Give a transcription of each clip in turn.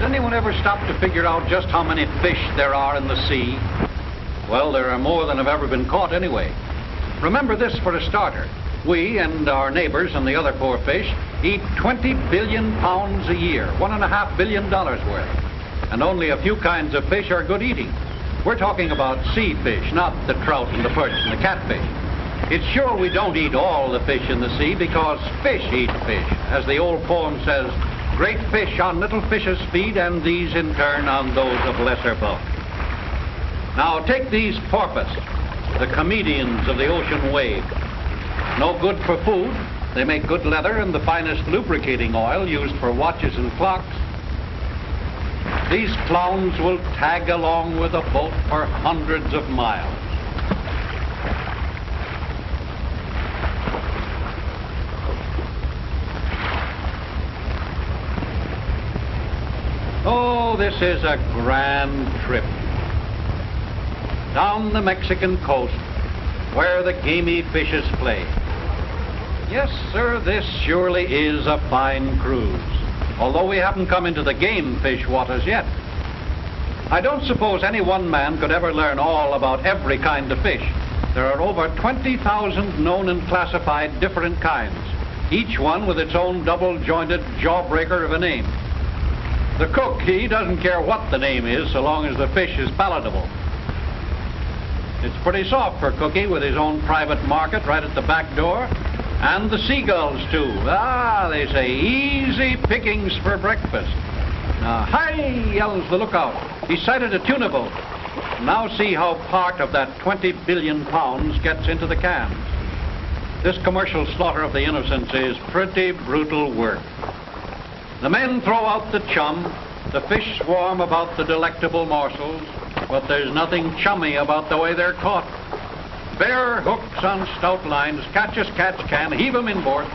Has anyone ever stopped to figure out just how many fish there are in the sea? Well, there are more than have ever been caught anyway. Remember this for a starter. We and our neighbors and the other poor fish eat 20 billion pounds a year, $1.5 billion worth. And only a few kinds of fish are good eating. We're talking about sea fish, not the trout and the perch and the catfish. It's sure we don't eat all the fish in the sea because fish eat fish. As the old poem says, great fish on little fishes feed, and these in turn on those of lesser bulk. Now take these porpoise, the comedians of the ocean wave. No good for food. They make good leather and the finest lubricating oil used for watches and clocks. These clowns will tag along with a boat for hundreds of miles. Oh, this is a grand trip. Down the Mexican coast, where the gamey fishes play. Yes, sir, this surely is a fine cruise, although we haven't come into the game fish waters yet. I don't suppose any one man could ever learn all about every kind of fish. There are over 20,000 known and classified different kinds, each one with its own double-jointed jawbreaker of a name. The cook, he doesn't care what the name is so long as the fish is palatable. It's pretty soft for Cookie with his own private market right at the back door. And the seagulls, too. Ah, they say easy pickings for breakfast. Now, hi, yells the lookout. He sighted a tuna boat. Now see how part of that 20 billion pounds gets into the cans. This commercial slaughter of the innocents is pretty brutal work. The men throw out the chum. The fish swarm about the delectable morsels. But there's nothing chummy about the way they're caught. Bare hooks on stout lines, catch as catch can, heave 'em inboard.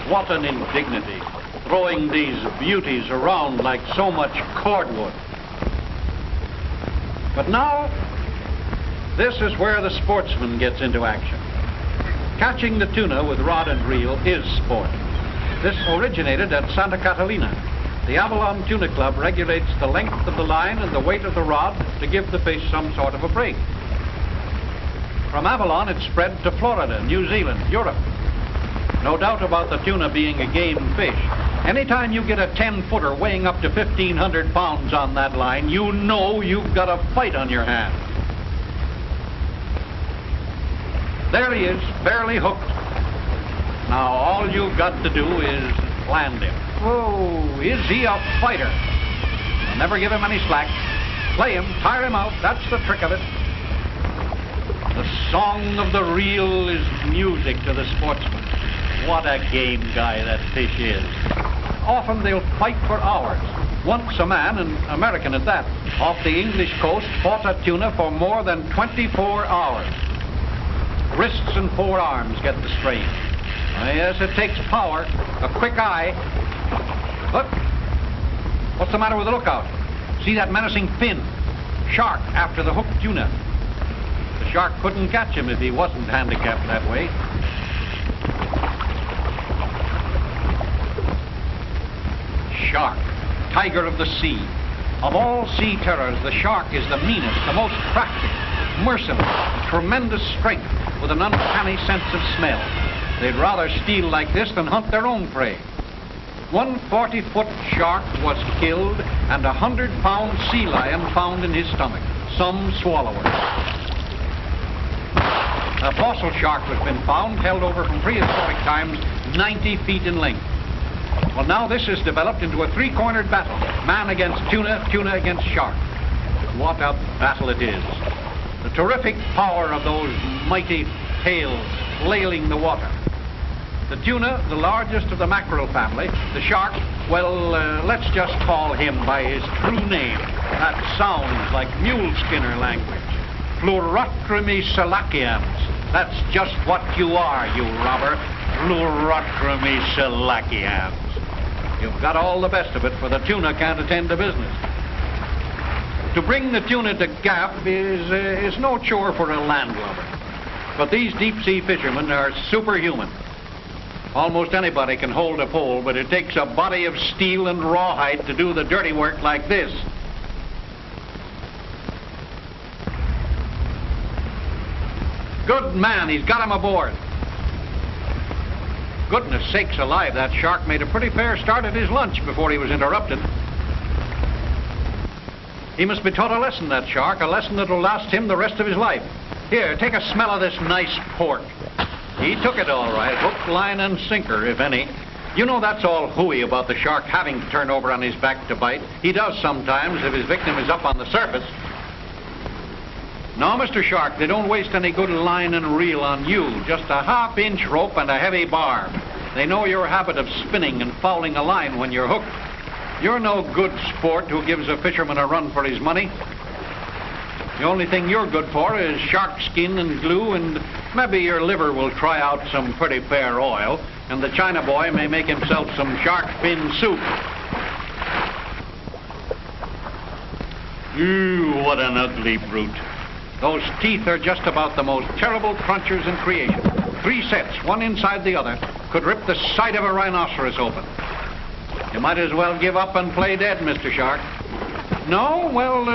What an indignity, throwing these beauties around like so much cordwood. But now, this is where the sportsman gets into action. Catching the tuna with rod and reel is sport. This originated at Santa Catalina. The Avalon Tuna Club regulates the length of the line and the weight of the rod to give the fish some sort of a break. From Avalon, it spread to Florida, New Zealand, Europe. No doubt about the tuna being a game fish. Anytime you get a 10-footer weighing up to 1,500 pounds on that line, you know you've got a fight on your hands. There he is, barely hooked. Now, all you've got to do is land him. Whoa, is he a fighter? I'll never give him any slack. Play him, tire him out, that's the trick of it. The song of the reel is music to the sportsman. What a game guy that fish is. Often they'll fight for hours. Once a man, an American at that, off the English coast fought a tuna for more than 24 hours. Wrists and forearms get the strain. Yes, it takes power, a quick eye. Look, what's the matter with the lookout? See that menacing fin? Shark after the hooked tuna. The shark couldn't catch him if he wasn't handicapped that way. Shark, tiger of the sea. Of all sea terrors, the shark is the meanest, the most crafty, merciless, tremendous strength, with an uncanny sense of smell. They'd rather steal like this than hunt their own prey. One 40-foot shark was killed and a 100-pound sea lion found in his stomach, some swallowers. A fossil shark has been found, held over from prehistoric times, 90 feet in length. Well, now this has developed into a three-cornered battle. Man against tuna, tuna against shark. What a battle it is. The terrific power of those mighty tails flailing the water. The tuna, the largest of the mackerel family. The shark, well, let's just call him by his true name. That sounds like mule skinner language. Pleurotremisilacians. That's just what you are, you robber. Pleurotremisilacians. You've got all the best of it, for the tuna can't attend to business. To bring the tuna to gap is no chore for a landlubber. But these deep-sea fishermen are superhuman. Almost anybody can hold a pole, but it takes a body of steel and rawhide to do the dirty work like this. Good man, he's got him aboard. Goodness sakes alive, that shark made a pretty fair start at his lunch before he was interrupted. He must be taught a lesson, that shark, a lesson that will last him the rest of his life. Here, take a smell of this nice pork. He took it all right, hook, line, and sinker, if any. You know that's all hooey about the shark having to turn over on his back to bite. He does sometimes if his victim is up on the surface. No, Mr. Shark, they don't waste any good line and reel on you. Just a half-inch rope and a heavy barb. They know your habit of spinning and fouling a line when you're hooked. You're no good sport who gives a fisherman a run for his money. The only thing you're good for is shark skin and glue, and maybe your liver will try out some pretty fair oil, and the China boy may make himself some shark fin soup. Ooh, what an ugly brute. Those teeth are just about the most terrible crunchers in creation. 3 sets, one inside the other, could rip the side of a rhinoceros open. You might as well give up and play dead, Mr. Shark. No? Well,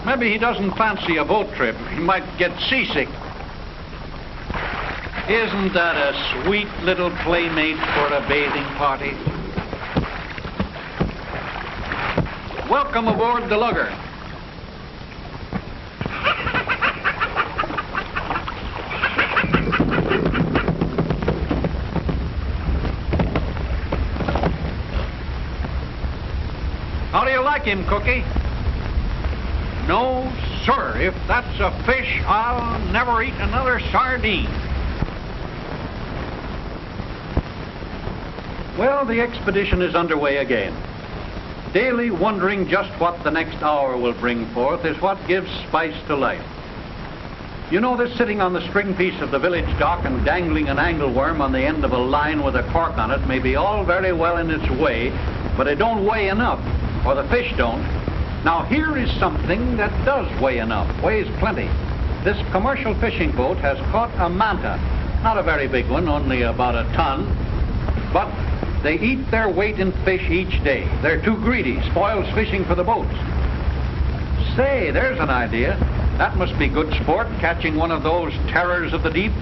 maybe he doesn't fancy a boat trip. He might get seasick. Isn't that a sweet little playmate for a bathing party? Welcome aboard the lugger. How do you like him, Cookie? No, sir. If that's a fish, I'll never eat another sardine. Well, the expedition is underway again. Daily wondering just what the next hour will bring forth is what gives spice to life. You know, this sitting on the string piece of the village dock and dangling an angleworm on the end of a line with a cork on it may be all very well in its way, but it don't weigh enough, or the fish don't. Now here is something that does weigh enough, weighs plenty. This commercial fishing boat has caught a manta. Not a very big one, only about a ton. But they eat their weight in fish each day. They're too greedy, spoils fishing for the boats. Say, there's an idea. That must be good sport, catching one of those terrors of the deep.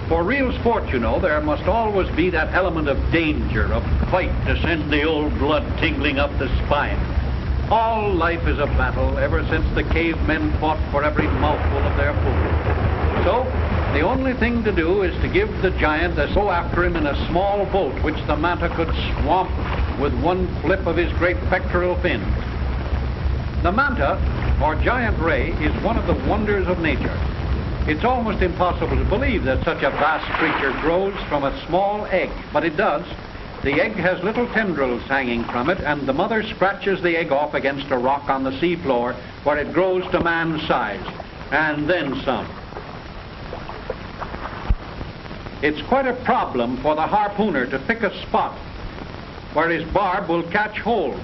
For real sport, you know, there must always be that element of danger, of fight to send the old blood tingling up the spine. All life is a battle, ever since the cavemen fought for every mouthful of their food. So, the only thing to do is to give the giant a go after him in a small boat, which the manta could swamp with one flip of his great pectoral fin. The manta, or giant ray, is one of the wonders of nature. It's almost impossible to believe that such a vast creature grows from a small egg, but it does. The egg has little tendrils hanging from it, and the mother scratches the egg off against a rock on the seafloor, where it grows to man's size, and then some. It's quite a problem for the harpooner to pick a spot where his barb will catch hold.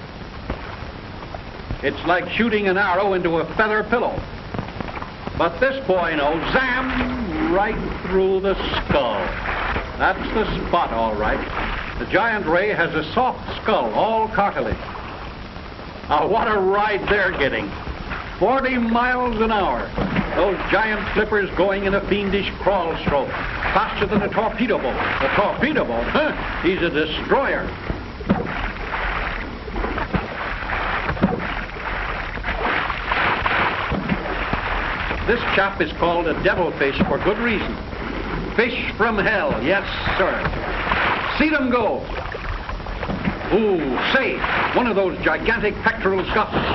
It's like shooting an arrow into a feather pillow. But this boy knows, zam, right through the skull. That's the spot, all right. The giant ray has a soft skull, all cartilage. Now, what a ride they're getting. 40 miles an hour. Those giant flippers going in a fiendish crawl stroke, faster than a torpedo boat. A torpedo boat, huh? He's a destroyer. This chap is called a devilfish for good reason. Fish from hell, yes, sir. See them go. Ooh, say, one of those gigantic pectoral scuffles.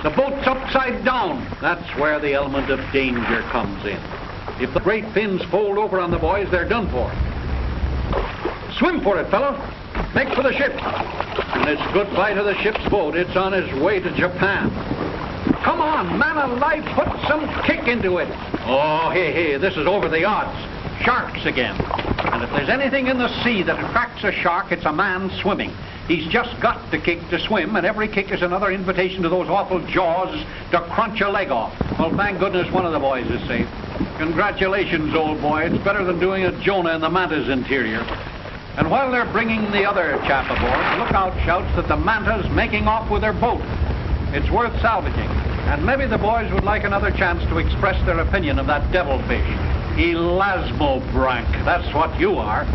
The boat's upside down. That's where the element of danger comes in. If the great fins fold over on the boys, they're done for. Swim for it, fellow. Make for the ship. And it's goodbye to the ship's boat. It's on its way to Japan. Come on, man alive, put some kick into it. Oh, hey, this is over the odds. Sharks again. And if there's anything in the sea that attracts a shark, it's a man swimming. He's just got to kick to swim, and every kick is another invitation to those awful jaws to crunch a leg off. Well, thank goodness one of the boys is safe. Congratulations, old boy. It's better than doing a Jonah in the manta's interior. And while they're bringing the other chap aboard, the lookout shouts that the Manta's making off with their boat. It's worth salvaging, and maybe the boys would like another chance to express their opinion of that devilfish. Elasmobranch, that's what you are.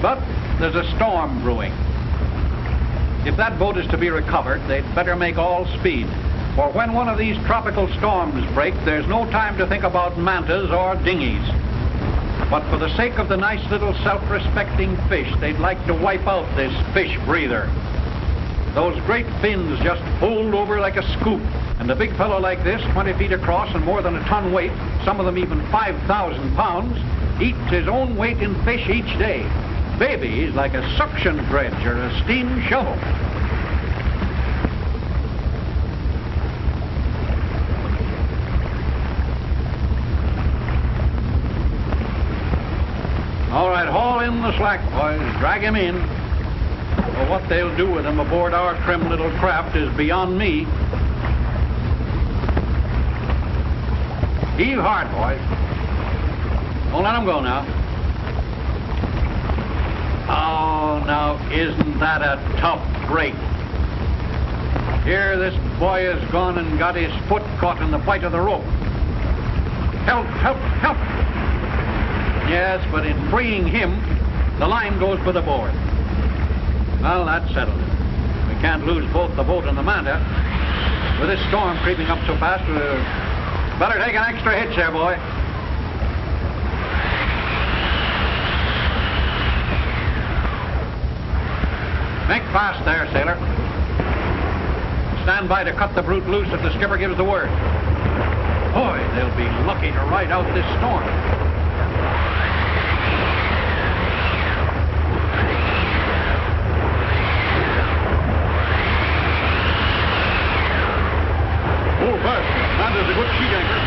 But there's a storm brewing. If that boat is to be recovered, they'd better make all speed. For when one of these tropical storms break, there's no time to think about mantas or dinghies. But for the sake of the nice little self-respecting fish, they'd like to wipe out this fish breather. Those great fins just fold over like a scoop. And a big fellow like this, 20 feet across and more than a ton weight, some of them even 5,000 pounds, eats his own weight in fish each day. Baby, he's like a suction dredge or a steam shovel. All right, haul in the slack, boys. Drag him in. Well, what they'll do with him aboard our trim little craft is beyond me. Heave hard, boys. Don't let him go now. Oh, now, isn't that a tough break? Here, this boy has gone and got his foot caught in the bight of the rope. Help, help, help! Yes, but in freeing him, the line goes for the board. Well, that settled it. We can't lose both the boat and the Manta. With this storm creeping up so fast, we'll better take an extra hitch there, boy. Make fast there, sailor. Stand by to cut the brute loose if the skipper gives the word. Boy, they'll be lucky to ride out this storm. Hold fast. And there's a good sheet anchor.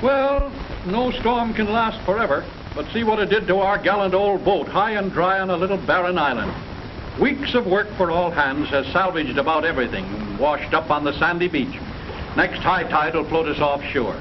Well, no storm can last forever, but see what it did to our gallant old boat, high and dry on a little barren island. Weeks of work for all hands has salvaged about everything, washed up on the sandy beach. Next high tide will float us offshore.